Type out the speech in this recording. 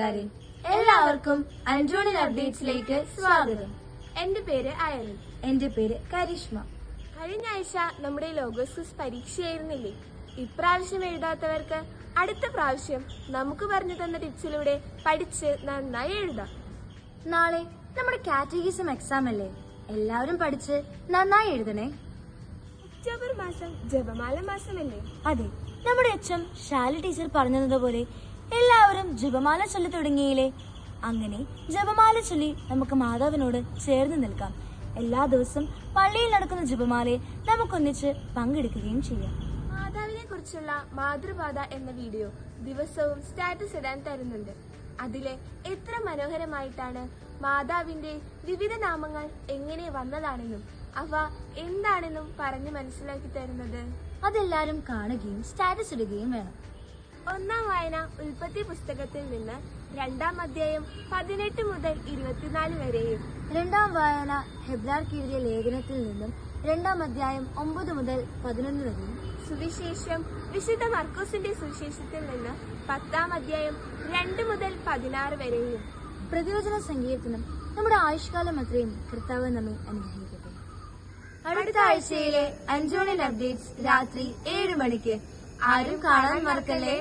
കൂട്ടുകാരെ, എല്ലാവർക്കും അഞ്ജോണിൽ അപ്ഡേറ്റ്സിലേക്ക് സ്വാഗതം. എന്റെ പേര് അയറിൻ. എന്റെ പേര് കരിഷ്മ. കഴിഞ്ഞ ആഴ്ച നമ്മുടെ ലോഗോസ് ക്വിസ് പരീക്ഷയായിരുന്നില്ലേ? ഇപ്രാവശ്യം എഴുതാത്തവർക്ക് അടുത്ത പ്രാവശ്യം നമുക്ക് പറഞ്ഞു തന്ന ടിപ്സിലൂടെ പഠിച്ച് നന്നായി എഴുതാം. നാളെ നമ്മുടെ കാറ്റഗിസം എക്സാം അല്ലേ? എല്ലാവരും പഠിച്ച് നന്നായി എഴുതണേ. ഒക്ടോബർ മാസം ജപമാല മാസമല്ലേ? അതെ, നമ്മുടെ അച്ഛൻ ശാലി ടീച്ചർ പറഞ്ഞതുപോലെ എല്ലാവരും ജപമാല ചൊല്ലി തുടങ്ങിയില്ലേ? അങ്ങനെ ജപമാല ചൊല്ലി നമുക്ക് മാതാവിനോട് ചേർന്ന് നിൽക്കാം. എല്ലാ ദിവസവും പള്ളിയിൽ നടക്കുന്ന ജപമാലയെ നമുക്കൊന്നിച്ച് പങ്കെടുക്കുകയും ചെയ്യാം. മാതാവിനെ കുറിച്ചുള്ള മാതൃപാത എന്ന വീഡിയോ ദിവസവും സ്റ്റാറ്റസ് ഇടാൻ തരുന്നുണ്ട്. അതിലെ എത്ര മനോഹരമായിട്ടാണ് മാതാവിന്റെ വിവിധ നാമങ്ങൾ എങ്ങനെ വന്നതാണെന്നും അവ എന്താണെന്നും പറഞ്ഞ് മനസ്സിലാക്കി തരുന്നത്. അതെല്ലാരും കാണുകയും സ്റ്റാറ്റസ് ഇടുകയും വേണം. ഒന്നാം വായന ഉൽപ്പത്തി പുസ്തകത്തിൽ നിന്ന് 2-ാം അധ്യായം 18 മുതൽ 24 വരെയും, രണ്ടാം വായന ഹെബ്രായർക്ക് എഴുതിയ ലേഖനത്തിൽ നിന്നും 2-ാം അധ്യായം 9 മുതൽ 11 വരെയും, സുവിശേഷം വിശുദ്ധ മർക്കോസിന്റെ സുവിശേഷത്തിൽ നിന്ന് 10-ാം അധ്യായം 2 മുതൽ 16 വരെയും. പ്രതിവചന സങ്കീർത്തനം നമ്മുടെ ആയുഷ്കാലം അത്രയും കർത്താവ് നമ്മെ അനുഗ്രഹിക്കട്ടെ. അടുത്ത ആഴ്ചയിലെ അഞ്ജോണിൽ അപ്ഡേറ്റ്സ് രാത്രി 7 മണിക്ക്. ആരും കാണാൻ മറക്കല്ലേ.